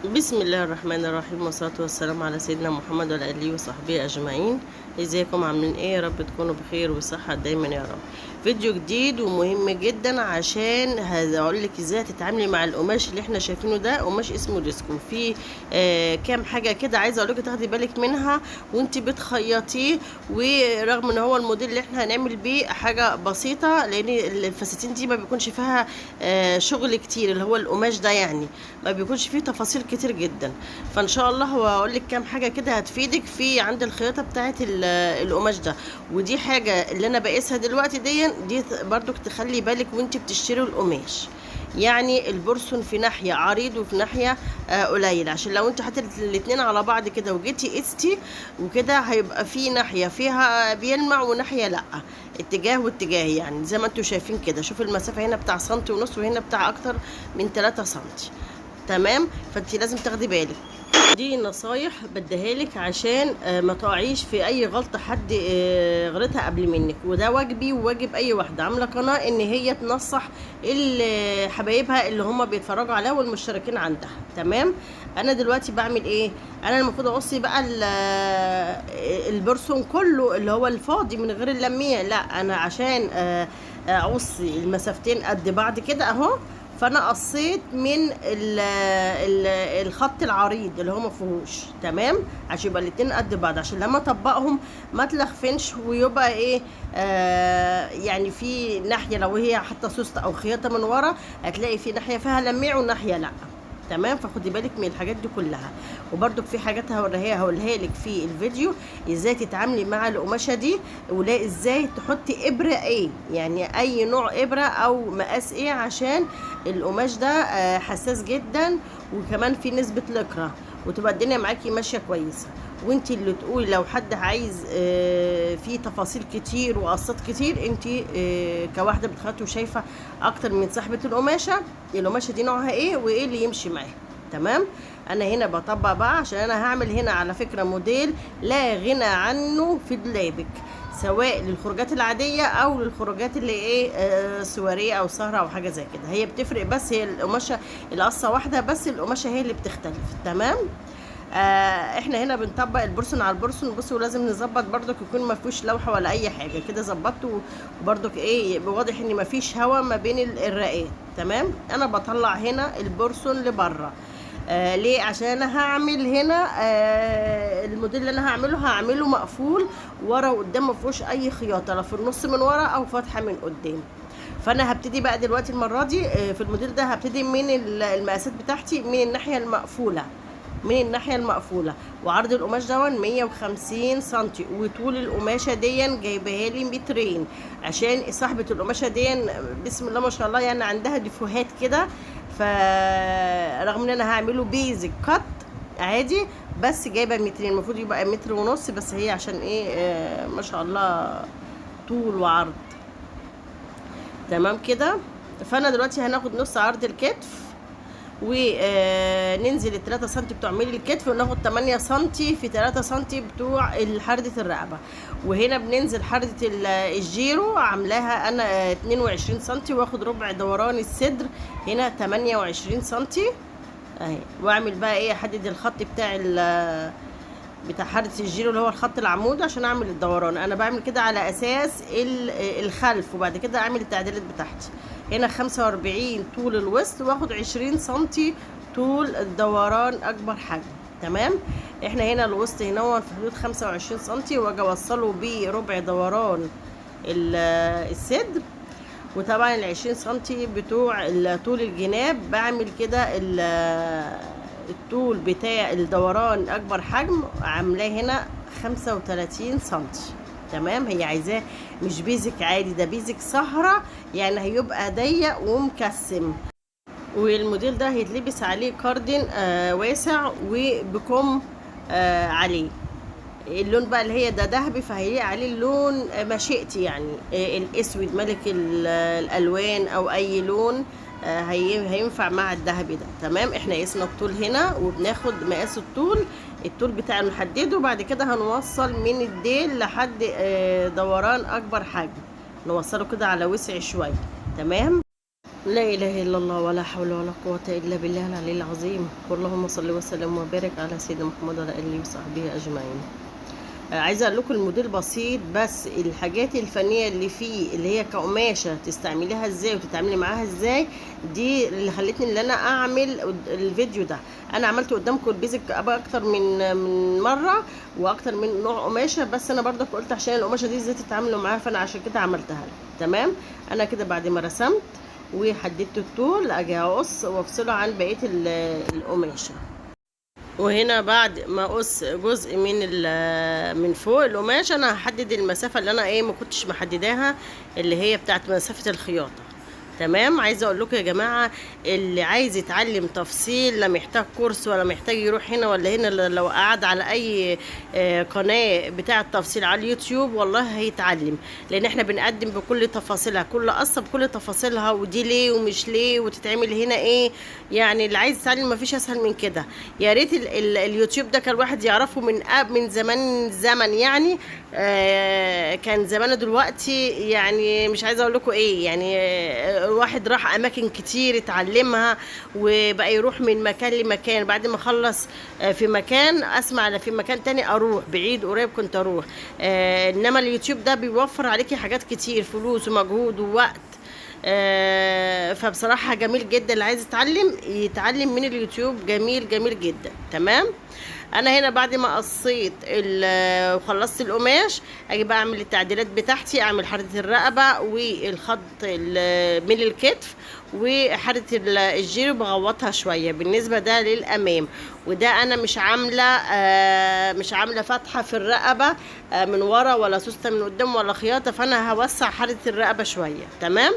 بسم الله الرحمن الرحيم، والصلاة والسلام على سيدنا محمد وعلى آله وصحبه أجمعين. ازيكم عاملين ايه؟ يا رب تكونوا بخير وصحة دايما يا رب. فيديو جديد ومهم جدا عشان هقول لك ازاي تتعاملي مع القماش اللي احنا شايفينه ده. قماش اسمه ديسكو، في كام حاجة كده عايزة اقول لك تاخدي بالك منها وانت بتخيطيه. ورغم ان هو الموديل اللي احنا هنعمل بيه حاجة بسيطة، لان الفساتين دي ما بيكونش فيها شغل كتير، اللي هو القماش ده يعني ما بيكونش فيه تفاصيل كتير جدا. فان شاء الله هو اقول لك كام حاجه كده هتفيدك في عند الخياطه بتاعه القماش ده. ودي حاجه اللي انا بقيسها دلوقتي دي برضك تخلي بالك وانت بتشتري القماش. يعني البرسون في ناحيه عريض وفي ناحيه قليل، عشان لو انت حطيت الاتنين على بعض كده وجيتي قستي وكده هيبقى في ناحيه فيها بيلمع وناحيه لا. اتجاه واتجاه، يعني زي ما انتم شايفين كده. شوف المسافه هنا بتاع سنتي ونص، وهنا بتاع اكتر من 3 سنتي. تمام، فانت لازم تاخدي بالك. دي نصايح بديها لك عشان ما تقعيش في اي غلطه حد غلطها قبل منك. وده واجبي وواجب اي واحده عامله قناه، ان هي تنصح حبايبها اللي هم بيتفرجوا عليها والمشتركين عندها. تمام. انا دلوقتي بعمل ايه؟ انا المفروض اقصي بقى البرسون كله اللي هو الفاضي من غير اللميع. لا، انا عشان اقصي المسافتين قد بعض كده اهو. فانا قصيت من الخط العريض اللي هو ما فيهوش. تمام، عشان يبقى الاتنين قد بعض، عشان لما اطبقهم ما تلخفنش ويبقى ايه. يعني في ناحيه لو هي حتى سوسته او خياطه من ورا، هتلاقي في ناحيه فيها لميع وناحيه لا. تمام، فخدي بالك من الحاجات دي كلها. وبرده في حاجات هقولها لك في الفيديو ازاي تتعاملي مع القماشه دي، ولا ازاي تحطي ابره ايه، يعني اي نوع ابره او مقاس ايه، عشان القماش ده حساس جدا، وكمان في نسبه لكره، وتبقى الدنيا معاكي ماشيه كويسه. وانتي اللي تقولي لو حد عايز فيه تفاصيل كتير وقصات كتير. انتي كواحده بتخيطي وشايفه اكتر من صاحبه القماشه دي نوعها ايه وايه اللي يمشي معاها. تمام. انا هنا بطبق بقى، عشان انا هعمل هنا على فكره موديل لا غنى عنه في دولابك، سواء للخروجات العاديه او للخروجات اللي ايه سواريه او سهره او حاجه زي كده. هي بتفرق، بس هي القماشه القصه واحده، بس القماشه هي اللي بتختلف. تمام. احنا هنا بنطبق البرسون على البرسون. بصوا، ولازم نظبط برضك يكون ما فيهوش لوحه ولا اي حاجه كده. ظبطته وبرضك ايه واضح ان ما فيش هوا ما بين الرقات. تمام. انا بطلع هنا البرسون لبره. ليه؟ عشان انا هعمل هنا الموديل اللي انا هعمله مقفول ورا وقدام، ما فيهوش اي خياطه، لا في النص من ورا او فتحه من قدام. فانا هبتدي بقى دلوقتي المره دي في الموديل ده هبتدي من المقاسات بتاعتي من الناحيه المقفوله. وعرض القماش ده 150 سنتي، وطول القماشه دي جايباها لي مترين، عشان صاحبه القماشه دي بسم الله ما شاء الله يعني عندها ديفوهات كده. فرغم ان انا هعمله بيزك كات عادي، بس جايبه مترين، المفروض يبقى متر ونص، بس هي عشان ايه ما شاء الله طول وعرض. تمام كده. فانا دلوقتي هناخد نص عرض الكتف، وننزل ال 3 سم بتوع ميل الكتف، وناخد 8 سم في 3 سم بتوع حردة الرقبة. وهنا بننزل حردة الجيرو عاملاها انا 22 سم، واخد ربع دوران الصدر هنا 28 سم اهي. واعمل بقى ايه، احدد الخط بتاع حردة الجيرو اللي هو الخط العمود عشان اعمل الدوران. انا بعمل كده على اساس الخلف، وبعد كده اعمل التعديلات بتاعتي. هنا 45 طول الوسط، واخد 20 سنتي طول الدوران اكبر حجم. تمام. احنا هنا الوسط هنا في حدود 25 سنتي، واجي اوصله بربع دوران الصدر. وطبعا ال20 سنتي بتوع طول الجناب بعمل كده الطول بتاع الدوران اكبر حجم عاملاه هنا 35 سنتي. تمام. هي عايزاه مش بيزك عادي، ده بيزك سهرة، يعني هيبقى ضيق ومكسم. والموديل ده هيتلبس عليه كاردن واسع وبكم عليه. اللون بقى اللي هي ده ذهبي، فهيليق عليه اللون مشيئتي، يعني الاسود ملك الالوان او اي لون هينفع مع الذهبي ده. تمام. احنا قسنا الطول هنا، وبناخد مقاس الطول بتاعه نحدده، وبعد كده هنوصل من الديل لحد دوران اكبر حجم، نوصله كده على وسع شويه. تمام. لا إله إلا الله ولا حول ولا قوة إلا بالله العلي العظيم. اللهم صل وسلم وبارك على سيدنا محمد وعلى آله وصحبه أجمعين. عايزه اقول لكم الموديل بسيط، بس الحاجات الفنيه اللي فيه اللي هي كقماشه تستعمليها ازاي وتتعاملي معاها ازاي، دي اللي خلتني ان انا اعمل الفيديو ده. انا عملت قدامكم البيزك اكتر من مره واكتر من نوع قماشه، بس انا برضك قلت عشان القماشه دي ازاي تتعاملوا معاها، فانا عشان كده عملتها لكم. تمام. انا كده بعد ما رسمت وحددت الطول اجي اقص وافصله عن بقيه القماشه. وهنا بعد ما اقص جزء من فوق القماش، انا هحدد المسافه اللي انا ما كنتش محدداها، اللي هي بتاعت مسافه الخياطه. تمام. عايزه اقول لكم يا جماعه، اللي عايز يتعلم تفصيل لا محتاج كورس ولا محتاج يروح هنا ولا هنا، لو قعد على اي قناه بتاعه تفصيل على اليوتيوب والله هيتعلم، لان احنا بنقدم بكل تفاصيلها، كل قصه بكل تفاصيلها، ودي ليه ومش ليه وتتعمل هنا ايه. يعني اللي عايز يتعلم مفيش اسهل من كده. يا ريت اليوتيوب ده كان الواحد يعرفه من زمان يعني. كان زمانه دلوقتي يعني مش عايزه اقول لكم ايه يعني. الواحد راح اماكن كتير اتعلمها، وبقى يروح من مكان لمكان، بعد ما اخلص في مكان اسمع في مكان تاني اروح بعيد قريب كنت اروح. انما اليوتيوب ده بيوفر عليكي حاجات كتير، فلوس ومجهود ووقت. فبصراحة جميل جدا، اللي عايز يتعلم من اليوتيوب جميل جميل جدا. تمام. انا هنا بعد ما قصيت وخلصت القماش، اجي بقى اعمل التعديلات بتاعتي، اعمل حردة الرقبة والخط من الكتف وحردة الجيرو، بغوطها شوية بالنسبة ده للامام. وده انا مش عاملة فتحة في الرقبة من ورا، ولا سوستة من قدام، ولا خياطة، فانا هوسع حردة الرقبة شوية. تمام.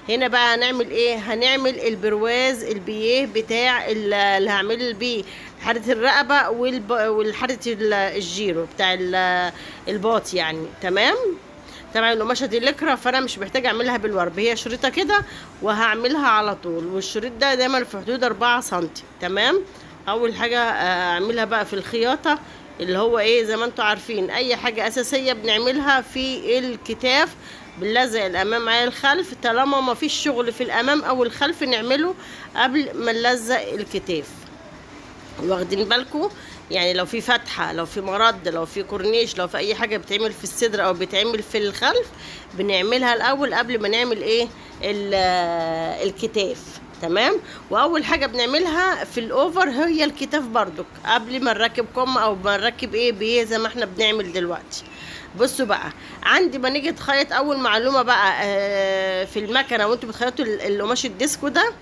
هنا بقى هنعمل ايه؟ هنعمل البرواز البيه بتاع اللي هعمل بيه حردة الرقبة والحردة الجيرو بتاع الباط يعني. تمام. طبعا القماشه دي لكرة، فانا مش محتاجه اعملها بالورب، هي شريطه كده وهعملها على طول، والشريط ده دايما في حدود 4 سنتي. تمام. اول حاجه اعملها بقى في الخياطه، اللي هو زي ما انتم عارفين، اي حاجه اساسيه بنعملها في الكتاف بنلزق الامام على الخلف، طالما ما فيش شغل في الامام او الخلف نعمله قبل ما نلزق الكتاف. واخدين بالكم؟ يعني لو في فتحه، لو في مرد، لو في كورنيش، لو في اي حاجه بتعمل في الصدر او بتعمل في الخلف، بنعملها الاول قبل ما نعمل الكتاف. تمام. واول حاجه بنعملها في الاوفر هي الكتاف برضك، قبل ما نركب كم او ما نركب بيه زي ما احنا بنعمل دلوقتي. بصوا بقى، عندي ما نيجي تخيط، اول معلومه بقى في المكنه وانتوا بتخيطوا القماش الديسكو ده،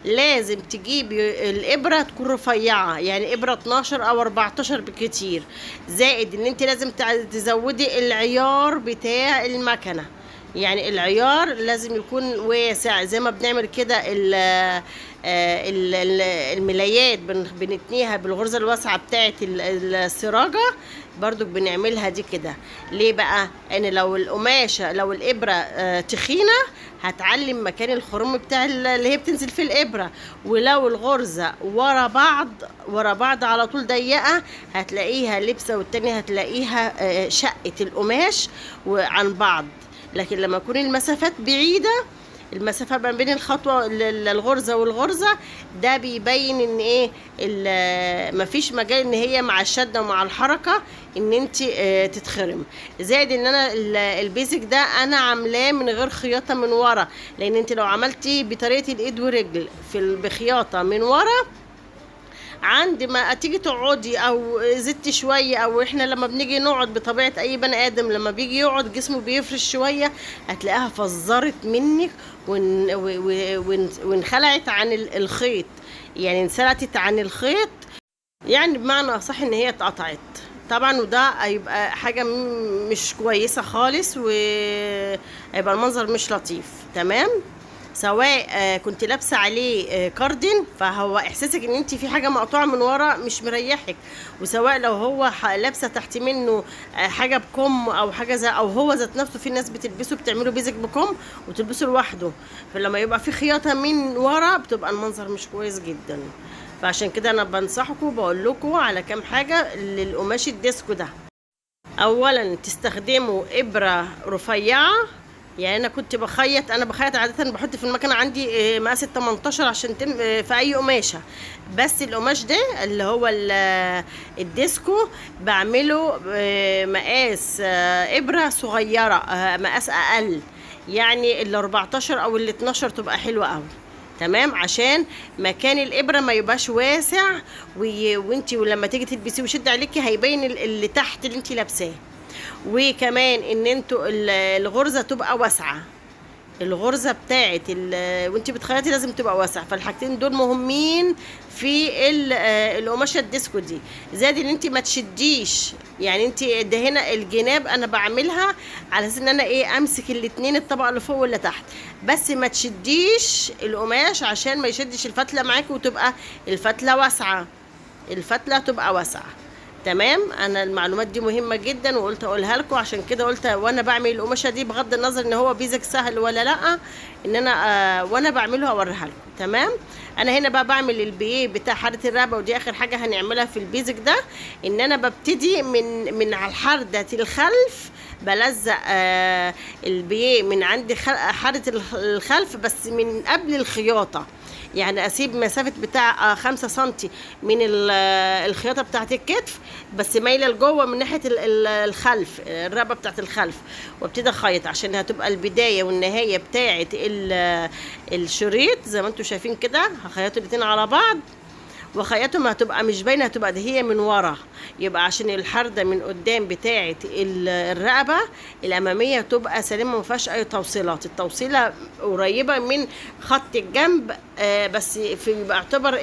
لازم تجيبي الابره تكون رفيعه، يعني ابره 12 او 14 بكتير، زائد ان انت لازم تزودي العيار بتاع المكنه. يعني العيار لازم يكون واسع، زي ما بنعمل كده الملايات بنتنيها بالغرزه الواسعه بتاعه السراجه، برضو بنعملها دي كده. ليه بقى؟ ان لو القماشه، لو الابره تخينه هتعلم مكان الخرم بتاع اللي هي بتنزل في الابره، ولو الغرزه ورا بعض على طول ضيقه هتلاقيها لبسه، والتانية هتلاقيها شقت القماش عن بعض. لكن لما يكون المسافات بعيده، المسافه ما بين الخطوه الغرزه والغرزه، ده بيبين ان مفيش مجال ان هي مع الشده ومع الحركه ان انت تتخرم. زائد ان انا البيزك ده انا عاملاه من غير خياطه من ورا، لان انت لو عملتي بطريقه الايد ورجل بخياطه من ورا، عند ما تيجي تقعدي او زدتي شويه، او احنا لما بنيجي نقعد بطبيعه اي بني ادم لما بيجي يقعد جسمه بيفرش شويه، هتلاقيها فزرت منك وانخلعت عن الخيط، يعني انسلتت عن الخيط، يعني بمعنى اصح ان هي اتقطعت طبعا. وده هيبقى حاجه مش كويسه خالص، وهيبقى المنظر مش لطيف. تمام. سواء كنت لابسه عليه كاردن، فهو احساسك ان انت في حاجه مقطوعه من ورا مش مريحك، وسواء لو هو لابسه تحت منه حاجه بكم او حاجه او هو ذات نفسه، في ناس بتلبسه بتعمله بيزك بكم وتلبسه لوحده، فلما يبقى في خياطه من ورا بتبقى المنظر مش كويس جدا. فعشان كده انا بنصحكم، بقول لكم على كام حاجه للقماش الديسكو ده. اولا تستخدموا ابره رفيعه يعني انا كنت بخيط، عاده بحط في المكنه عندي مقاس ال 18 عشان في اي قماشه. بس القماش ده اللي هو الديسكو بعمله مقاس ابره صغيره، مقاس اقل، يعني ال 14 او ال 12 تبقى حلوه قوي. تمام، عشان مكان الابره ما يبقاش واسع وانتي ولما تيجي تلبسيه ويشد عليكي هيبين اللي تحت اللي انتي لابساه. وكمان ان انتوا الغرزه تبقى واسعه، الغرزه بتاعت وانت بتخيطي لازم تبقى واسعه. فالحاجتين دول مهمين في القماشه الديسكو دي. زائد ان انت ما تشديش، يعني انت ده هنا الجناب انا بعملها على اساس ان انا امسك الاتنين، الطبقه اللي فوق واللي تحت، بس ما تشديش القماش عشان ما يشدش الفتله معاكي وتبقى الفتله واسعه، الفتله تبقى واسعه. تمام، انا المعلومات دي مهمه جدا وقلت اقولها لكم، عشان كده قلت وانا بعمل القماشه دي بغض النظر ان هو بيزك سهل ولا لا، ان انا وانا بعمله هوريها لكم. تمام، انا هنا بقى بعمل البيه بتاع حاره الرقبه، ودي اخر حاجه هنعملها في البيزك ده. ان انا ببتدي من على الحرده الخلف، بلزق البيه من عند حاره الخلف بس من قبل الخياطه، يعني اسيب مسافه بتاع 5 سنتي من الخياطه بتاعت الكتف، بس مايله لجوه من ناحيه الخلف، الرقبه بتاعت الخلف، وابتدي اخيط عشان هتبقى البدايه والنهايه بتاعت الشريط زي ما انتم شايفين كده. هخيط الاتنين على بعض وخيطهم، هتبقى مش باينه، هتبقى ده هي من ورا، يبقى عشان الحرده من قدام بتاعه الرقبه الاماميه تبقى سليمه ما فيهاش اي توصيلات، التوصيله قريبه من خط الجنب، بس يبقى يعتبر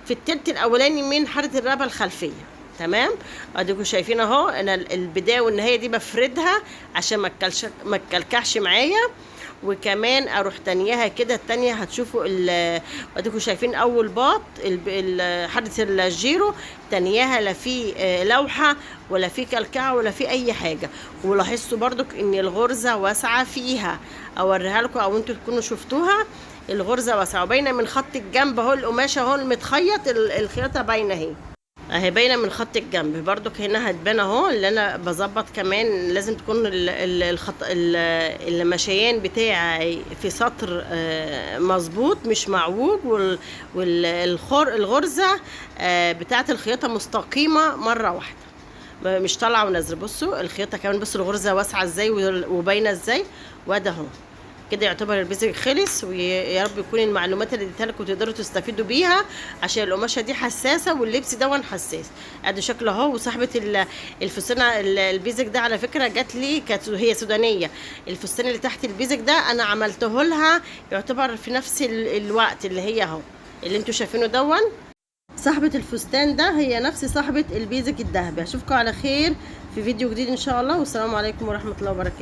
في التلت الاولاني من حرده الرقبه الخلفيه. تمام، اديكم شايفين اهو انا البدايه والنهايه دي بفردها عشان ما تكلكعش معايا. وكمان اروح تانيها كده، التانية هتشوفوا اديكم شايفين اول باط حدث الجيرو، تانيها لا في لوحة ولا في كلكعة ولا في اي حاجة. ولاحظتوا برضك ان الغرزة واسعة فيها، اوريها لكم او انتوا تكونوا شفتوها، الغرزة واسعة وباينة من خط الجنب اهو، القماشة اهو المتخيط الخياطة باينة اهي باينه من خط الجنب. برضك هنا هتبان اهو اللي انا بظبط. كمان لازم تكون المشيان بتاعي في سطر مظبوط مش معوج، والغرزه بتاعه الخياطه مستقيمه مره واحده مش طالعه ونازله. بصوا الخياطه كمان، بصوا الغرزه واسعه ازاي وباينه ازاي، وده اهو كده يعتبر البيزك خلص. ويا رب يكون المعلومات اللي اديتها لكم تقدروا تستفيدوا بيها، عشان القماشه دي حساسه واللبس ده حساس. ادي شكله اهو. وصاحبه الفستان البيزك ده على فكره جات لي، كانت هي سودانيه. الفستان اللي تحت البيزك ده انا عملته لها يعتبر في نفس الوقت اللي هي اهو اللي انتوا شايفينه صاحبه الفستان ده هي نفس صاحبه البيزك الذهبي. اشوفكم على خير في فيديو جديد ان شاء الله، والسلام عليكم ورحمه الله وبركاته.